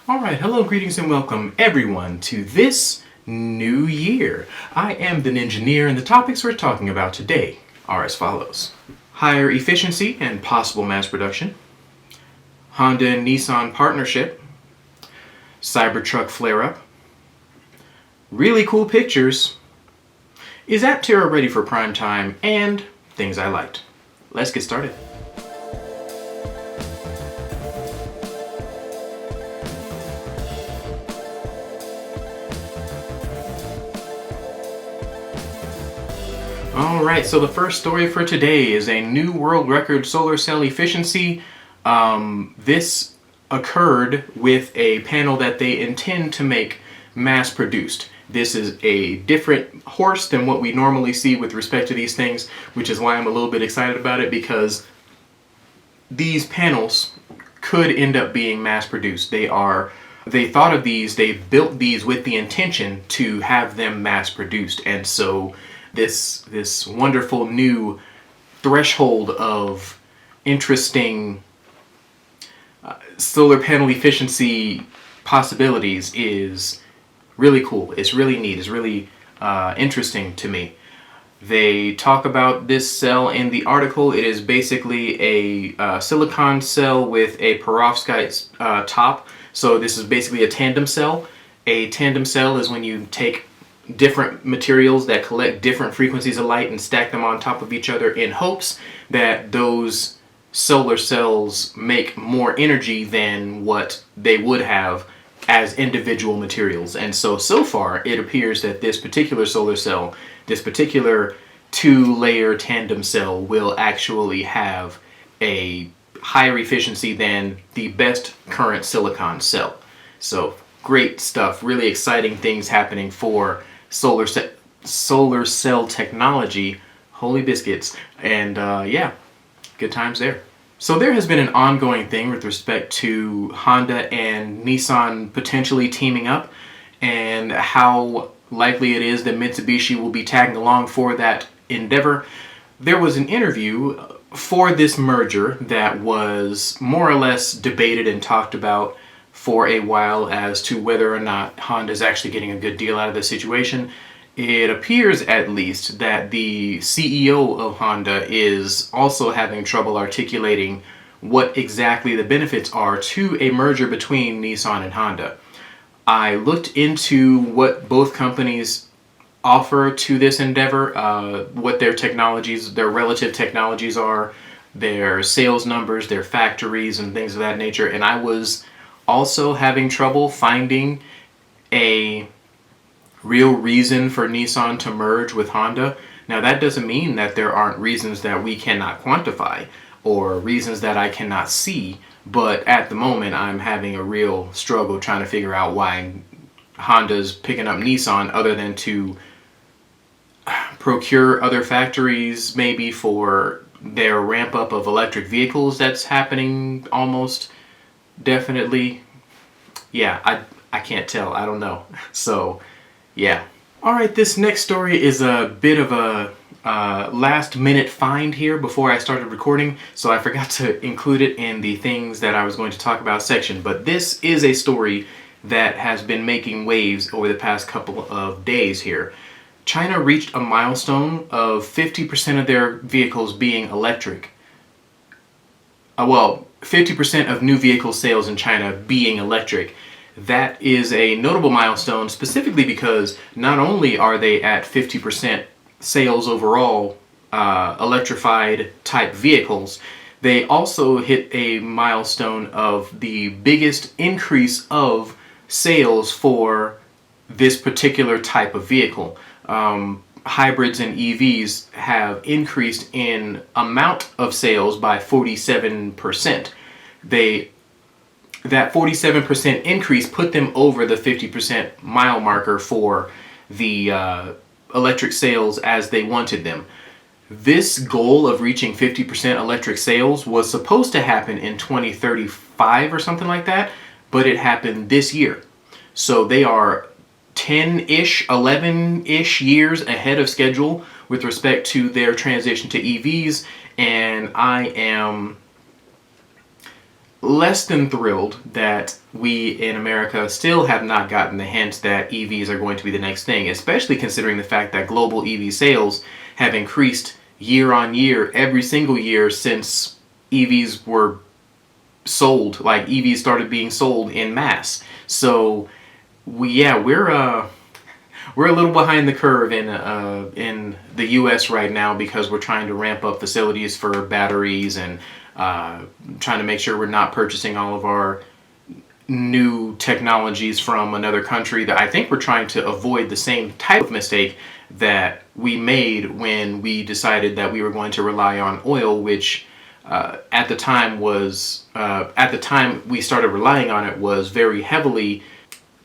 Alright, hello, greetings, and welcome everyone to this new year. I am the Ninjaneer, and the topics we're talking about today are as follows. Higher efficiency and possible mass production, Honda and Nissan partnership, Cybertruck flare-up, really cool pictures, is Aptera ready for prime time, and things I liked. Let's get started. Alright, so the first story for today is a new world record solar cell efficiency. This occurred with a panel that they intend to make mass produced. This is a different horse than what we normally see with respect to these things, which is why I'm a little bit excited about it, because these panels could end up being mass produced. They thought of these, they built these with the intention to have them mass produced, and so this wonderful new threshold of interesting solar panel efficiency possibilities is really cool. It's really neat. It's really interesting to me. They talk about this cell in the article. It is basically a silicon cell with a perovskite top. So this is basically a tandem cell. A tandem cell is when you take different materials that collect different frequencies of light and stack them on top of each other in hopes that those solar cells make more energy than what they would have as individual materials. And so far it appears that this particular solar cell, this particular two-layer tandem cell, will actually have a higher efficiency than the best current silicon cell. So great stuff, really exciting things happening for solar cell technology. Holy biscuits. And yeah, good times there. So there has been an ongoing thing with respect to Honda and Nissan potentially teaming up, and how likely it is that Mitsubishi will be tagging along for that endeavor. There was an interview for this merger that was more or less debated and talked about for a while as to whether or not Honda is actually getting a good deal out of the situation. It appears, at least, that the CEO of Honda is also having trouble articulating what exactly the benefits are to a merger between Nissan and Honda. I looked into what both companies offer to this endeavor, what their technologies, their relative technologies are, their sales numbers, their factories, and things of that nature, and I was also having trouble finding a real reason for Nissan to merge with Honda. Now, that doesn't mean that there aren't reasons that we cannot quantify or reasons that I cannot see, but at the moment I'm having a real struggle trying to figure out why Honda's picking up Nissan, other than to procure other factories maybe for their ramp up of electric vehicles that's happening almost definitely. Yeah, I can't tell. I don't know. So, yeah. Alright, this next story is a bit of a last minute find here before I started recording, so I forgot to include it in the things that I was going to talk about section. But this is a story that has been making waves over the past couple of days here. China reached a milestone of 50% of their vehicles being electric. Well, 50% of new vehicle sales in China being electric. That is a notable milestone, specifically because not only are they at 50% sales overall electrified type vehicles, they also hit a milestone of the biggest increase of sales for this particular type of vehicle. Hybrids and EVs have increased in amount of sales by 47%. That 47% increase put them over the 50% mile marker for the electric sales as they wanted them. This goal of reaching 50% electric sales was supposed to happen in 2035 or something like that, but it happened this year. So they are 10-ish, 11-ish years ahead of schedule with respect to their transition to EVs, and I am less than thrilled that we in America still have not gotten the hint that EVs are going to be the next thing, especially considering the fact that global EV sales have increased year on year, every single year since EVs were sold, like EVs started being sold in mass. So we're a little behind the curve in the U.S. right now because we're trying to ramp up facilities for batteries and trying to make sure we're not purchasing all of our new technologies from another country. That I think we're trying to avoid the same type of mistake that we made when we decided that we were going to rely on oil, which at the time we started relying on it was very heavily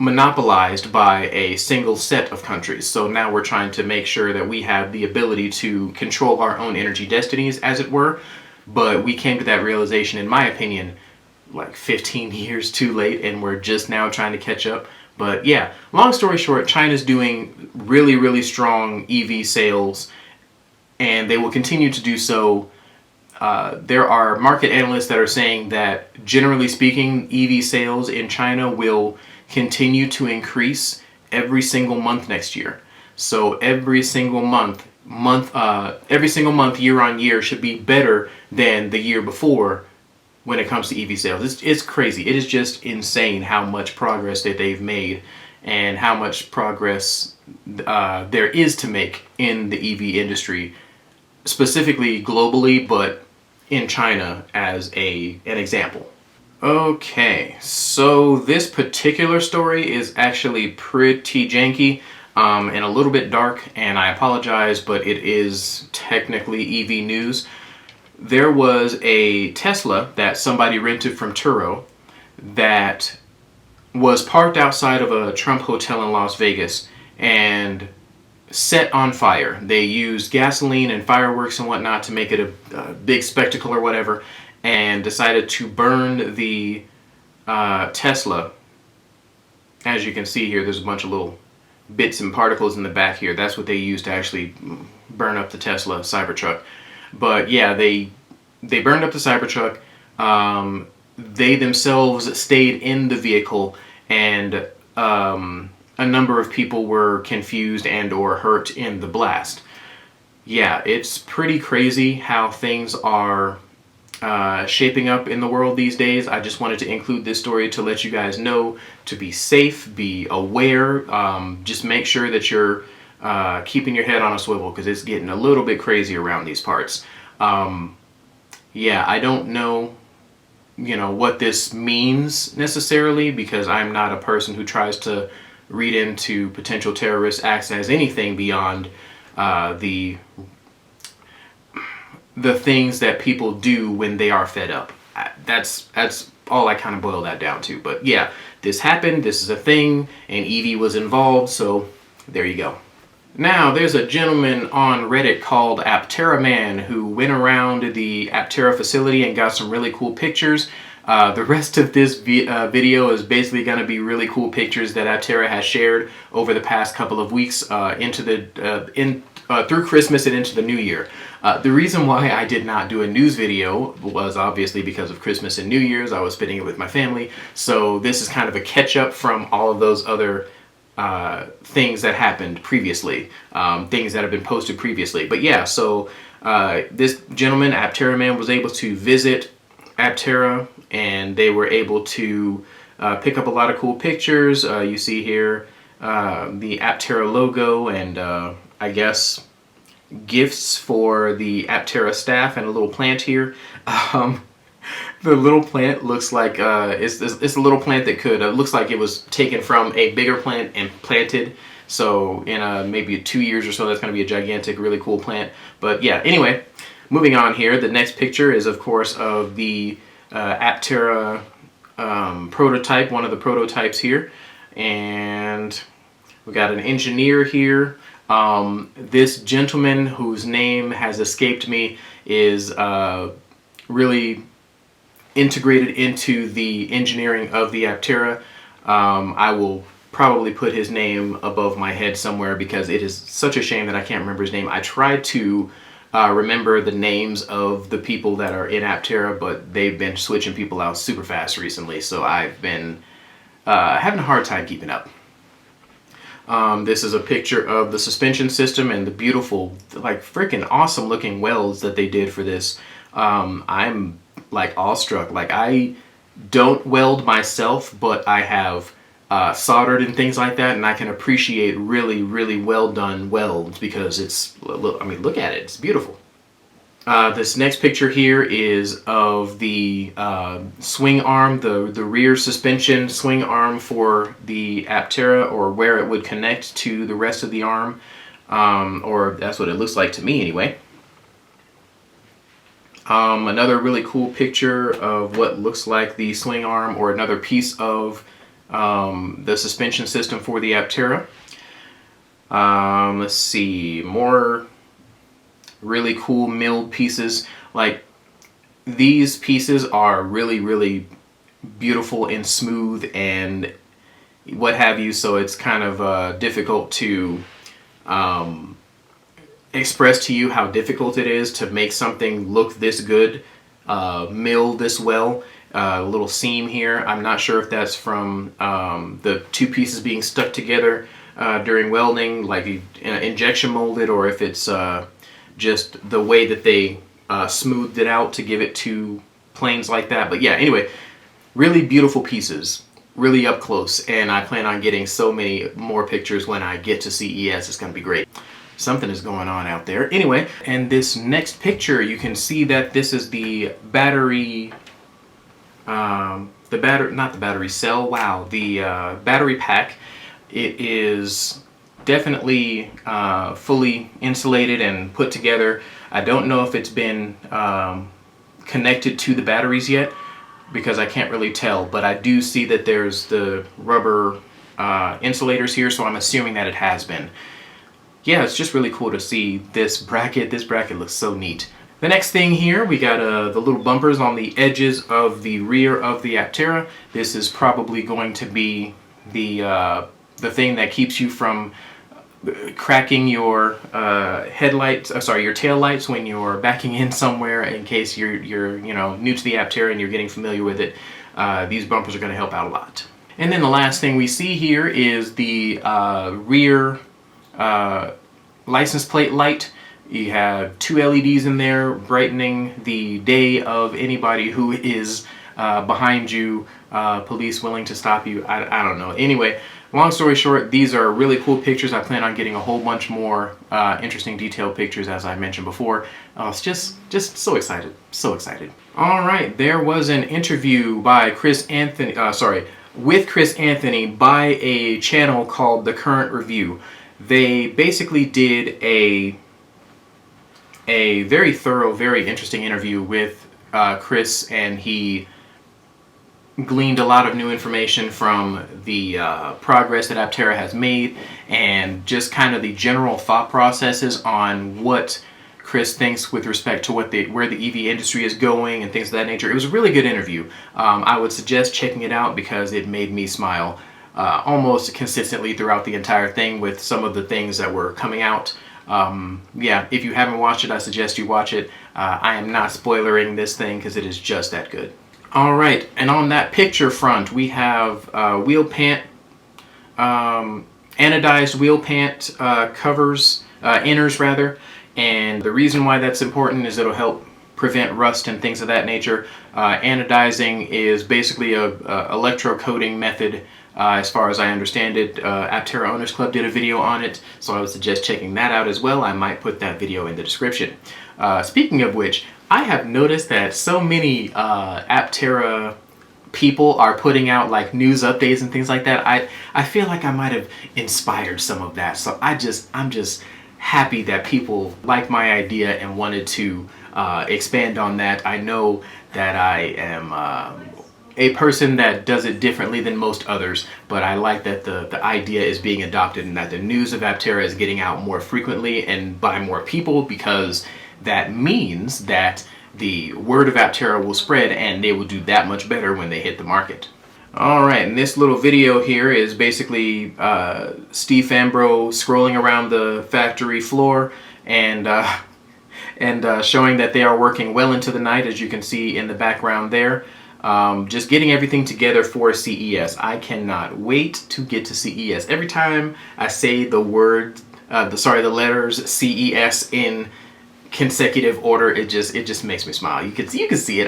monopolized by a single set of countries. So now we're trying to make sure that we have the ability to control our own energy destinies, as it were. But we came to that realization, in my opinion, like 15 years too late, and we're just now trying to catch up. But yeah, long story short, China's doing really, really strong EV sales, and they will continue to do so. There are market analysts that are saying that, generally speaking, EV sales in China will continue to increase every single month next year. So every single month, year on year, should be better than the year before when it comes to EV sales. It's crazy. It is just insane how much progress that they've made and how much progress there is to make in the EV industry, specifically globally, but in China as an example. Okay, so this particular story is actually pretty janky and a little bit dark, and I apologize, but it is technically EV news. There was a Tesla that somebody rented from Turo that was parked outside of a Trump hotel in Las Vegas and set on fire. They used gasoline and fireworks and whatnot to make it a big spectacle or whatever, and decided to burn the Tesla. As you can see here, there's a bunch of little bits and particles in the back here. That's what they used to actually burn up the Tesla Cybertruck. But yeah, they burned up the Cybertruck. They themselves stayed in the vehicle, and a number of people were confused and or hurt in the blast. Yeah, it's pretty crazy how things are shaping up in the world these days. I just wanted to include this story to let you guys know to be safe, be aware, just make sure that you're keeping your head on a swivel, because it's getting a little bit crazy around these parts. Yeah, I don't know, what this means necessarily, because I'm not a person who tries to read into potential terrorist acts as anything beyond the things that people do when they are fed up. That's all I kind of boil that down to. But yeah, this happened, this is a thing, and Evie was involved, so there you go. Now, there's a gentleman on Reddit called Aptera Man who went around the Aptera facility and got some really cool pictures. The rest of this video is basically going to be really cool pictures that Aptera has shared over the past couple of weeks through Christmas and into the new year. The reason why I did not do a news video was obviously because of Christmas and New Year's. I was spending it with my family, so this is kind of a catch-up from all of those other things that happened previously, things that have been posted previously. But yeah, so this gentleman, Aptera Man, was able to visit Aptera, and they were able to pick up a lot of cool pictures. You see here the Aptera logo and I guess gifts for the Aptera staff and a little plant here. The little plant looks like it's a little plant that could looks like it was taken from a bigger plant and planted. So in maybe 2 years or so, that's going to be a gigantic, really cool plant. But yeah, anyway, moving on here. The next picture is, of course, of the Aptera prototype, one of the prototypes here, and we got an engineer here. This gentleman, whose name has escaped me, is really integrated into the engineering of the Aptera. I will probably put his name above my head somewhere because it is such a shame that I can't remember his name. I tried to remember the names of the people that are in Aptera, but they've been switching people out super fast recently, so I've been having a hard time keeping up. This is a picture of the suspension system and the beautiful, like freaking awesome looking welds that they did for this. I'm like awestruck. Like, I don't weld myself, but I have soldered and things like that, and I can appreciate really, really well done welds because it's, I mean, look at it, it's beautiful. This next picture here is of the swing arm, the rear suspension swing arm for the Aptera, or where it would connect to the rest of the arm, or that's what it looks like to me anyway. Another really cool picture of what looks like the swing arm, or another piece of the suspension system for the Aptera. Let's see, more really cool milled pieces. Like, these pieces are really, really beautiful and smooth and what have you, so it's kind of difficult to express to you how difficult it is to make something look this good, mill this well. A little seam here, I'm not sure if that's from the two pieces being stuck together during welding, like injection molded, or if it's just the way that they smoothed it out to give it two planes like that. But yeah, anyway, really beautiful pieces, really up close, and I plan on getting so many more pictures when I get to CES. It's going to be great. Something is going on out there. Anyway, and this next picture, you can see that this is the battery, not the battery cell, wow, the battery pack. It is definitely fully insulated and put together. I don't know if it's been connected to the batteries yet, because I can't really tell, but I do see that there's the rubber insulators here, so I'm assuming that it has been. Yeah, it's just really cool to see this bracket. This bracket looks so neat. The next thing here, we got the little bumpers on the edges of the rear of the Aptera. This is probably going to be the thing that keeps you from cracking your headlights, your tail lights when you're backing in somewhere, in case you're you know, new to the Aptera and you're getting familiar with it. These bumpers are going to help out a lot. And then the last thing we see here is the rear license plate light. You have two LEDs in there brightening the day of anybody who is behind you, police willing to stop you. I don't know. Anyway, long story short, these are really cool pictures. I plan on getting a whole bunch more interesting detailed pictures, as I mentioned before. It's just so excited, so excited. All right, there was an interview by with Chris Anthony by a channel called The Current Review. They basically did a very thorough, very interesting interview with Chris, and he gleaned a lot of new information from the progress that Aptera has made, and just kind of the general thought processes on what Chris thinks with respect to where the EV industry is going and things of that nature. It was a really good interview. I would suggest checking it out because it made me smile almost consistently throughout the entire thing with some of the things that were coming out. Yeah, if you haven't watched it, I suggest you watch it. I am not spoilering this thing because it is just that good. Alright, and on that picture front, we have wheel pant, anodized wheel pant covers, inners rather, and the reason why that's important is it'll help prevent rust and things of that nature. Anodizing is basically a electrocoating method. As far as I understand it, Aptera Owners Club did a video on it, so I would suggest checking that out as well. I might put that video in the description. Speaking of which, I have noticed that so many Aptera people are putting out like news updates and things like that. I feel like I might have inspired some of that, so I'm just happy that people like my idea and wanted to expand on that. I know that I am a person that does it differently than most others, but I like that the idea is being adopted and that the news of Aptera is getting out more frequently and by more people, because that means that the word of Aptera will spread and they will do that much better when they hit the market. Alright, and this little video here is basically Steve Fambro scrolling around the factory floor, and and showing that they are working well into the night, as you can see in the background there. Just getting everything together for CES. I cannot wait to get to CES. Every time I say the letters CES in consecutive order, it just makes me smile. You can see it.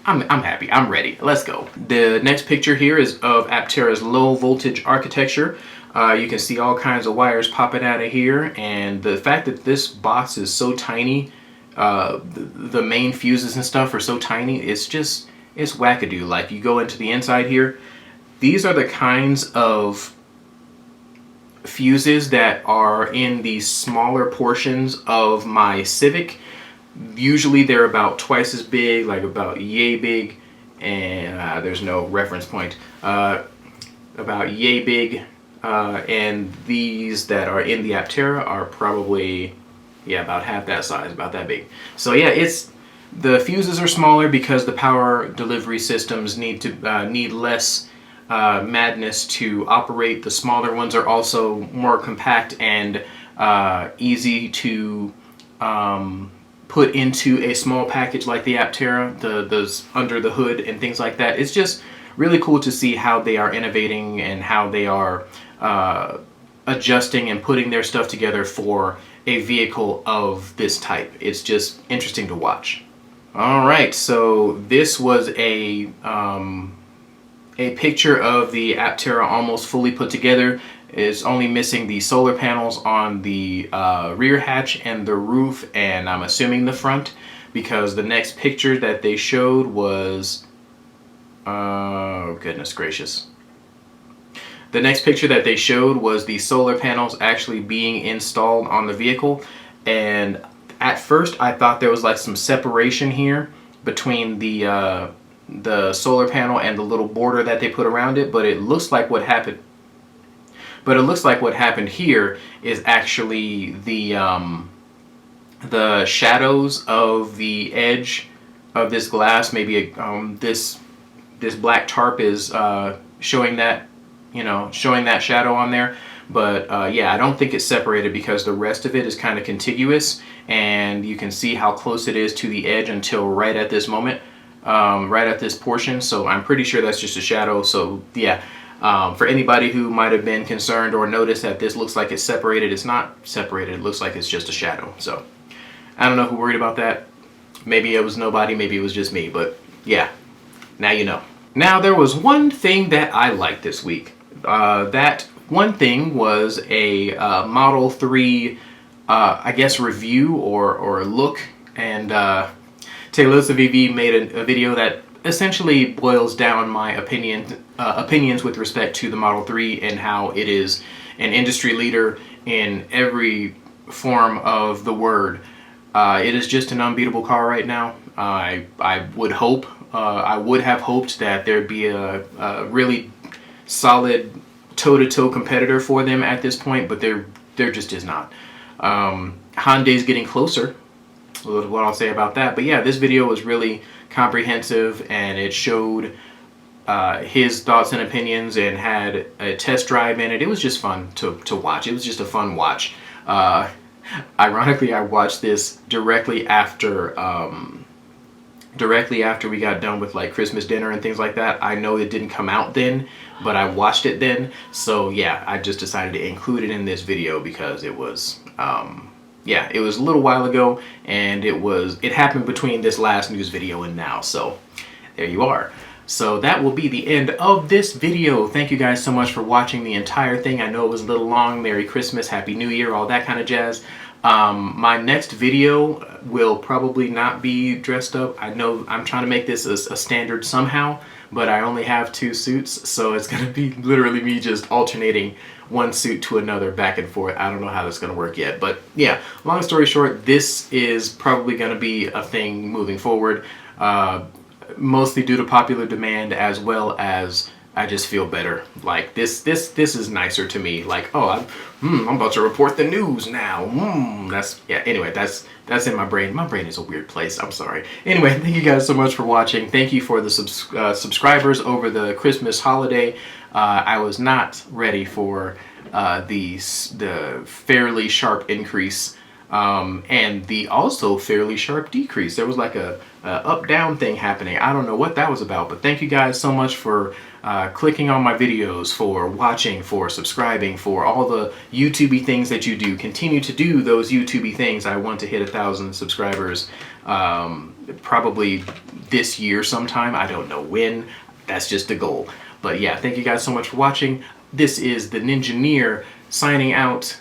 I'm happy. I'm ready. Let's go. The next picture here is of Aptera's low voltage architecture. You can see all kinds of wires popping out of here, and the fact that this box is so tiny, the main fuses and stuff are so tiny, it's wackadoo. Like, you go into the inside here, these are the kinds of fuses that are in the smaller portions of my Civic. Usually they're about twice as big, like about yay big, and there's no reference point, about yay big, and these that are in the Aptera are probably, yeah, about half that size, about that big. So yeah, the fuses are smaller because the power delivery systems need less madness to operate. The smaller ones are also more compact and easy to put into a small package like the Aptera, those under the hood and things like that. It's just really cool to see how they are innovating and how they are adjusting and putting their stuff together for a vehicle of this type. It's just interesting to watch. All right, so this was a picture of the Aptera almost fully put together. It's only missing the solar panels on the rear hatch and the roof, and I'm assuming the front, because the next picture that they showed was, oh goodness gracious. The next picture that they showed was the solar panels actually being installed on the vehicle, and at first I thought there was like some separation here between the solar panel and the little border that they put around it, but it looks like what happened. But it looks like what happened here is actually the shadows of the edge of this glass. Maybe this black tarp is showing that, showing that shadow on there. But yeah, I don't think it's separated because the rest of it is kind of contiguous, and you can see how close it is to the edge until right at this moment, right at this portion. So I'm pretty sure that's just a shadow. So yeah. For anybody who might have been concerned or noticed that this looks like it's separated, it's not separated. It looks like it's just a shadow. So I don't know who worried about that. Maybe it was nobody, maybe it was just me, but yeah, now you know. Now, there was one thing that I liked this week. That one thing was a Model 3, I guess, review or look. And Taylor VV made a video that essentially boils down my opinions with respect to the Model 3 and how it is an industry leader in every form of the word. It is just an unbeatable car right now. I would have hoped that there'd be a really solid toe-to-toe competitor for them at this point, but there just is not. Hyundai's getting closer, what I'll say about that. But yeah, this video was really comprehensive, and it showed his thoughts and opinions and had a test drive in it. It was just fun to watch. It was just a fun watch. Ironically, I watched this directly after we got done with like Christmas dinner and things like that. I know it didn't come out then, but I watched it then. So yeah, I just decided to include it in this video because it was yeah, it was a little while ago, and it happened between this last news video and now. So there you are. So that will be the end of this video. Thank you guys so much for watching the entire thing. I know it was a little long. Merry Christmas, Happy New Year, all that kind of jazz. My next video will probably not be dressed up. I know I'm trying to make this a standard somehow, but I only have 2 suits, so it's going to be literally me just alternating one suit to another back and forth. I don't know how that's going to work yet, but yeah, long story short, this is probably going to be a thing moving forward, mostly due to popular demand, as well as I just feel better. Like this is nicer to me. Like, oh, I'm about to report the news now. That's, yeah, anyway, that's in my brain. My brain is a weird place. I'm sorry. Anyway, thank you guys so much for watching. Thank you for the subscribers over the Christmas holiday. I was not ready for the fairly sharp increase and the also fairly sharp decrease. There was like a up-down thing happening. I don't know what that was about, but thank you guys so much for clicking on my videos, for watching, for subscribing, for all the YouTubey things that you do. Continue to do those YouTubey things. I want to hit 1,000 subscribers probably this year sometime. I don't know when. That's just the goal. But yeah, thank you guys so much for watching. This is the Ninjaneer signing out,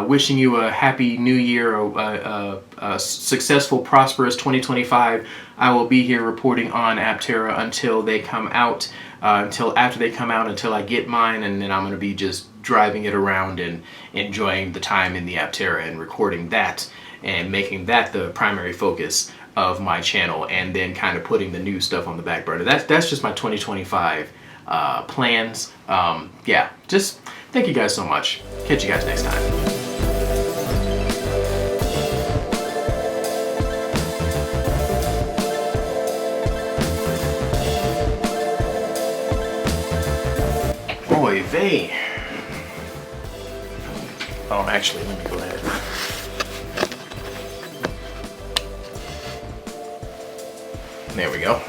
wishing you a happy new year, a successful, prosperous 2025. I will be here reporting on Aptera until they come out, until after they come out, until I get mine, and then I'm going to be just driving it around and enjoying the time in the Aptera and recording that and making that the primary focus of my channel, and then kind of putting the new stuff on the back burner. That's just my 2025 plans. Yeah, just thank you guys so much. Catch you guys next time. Oy vey. Oh, actually, let me go ahead. There we go.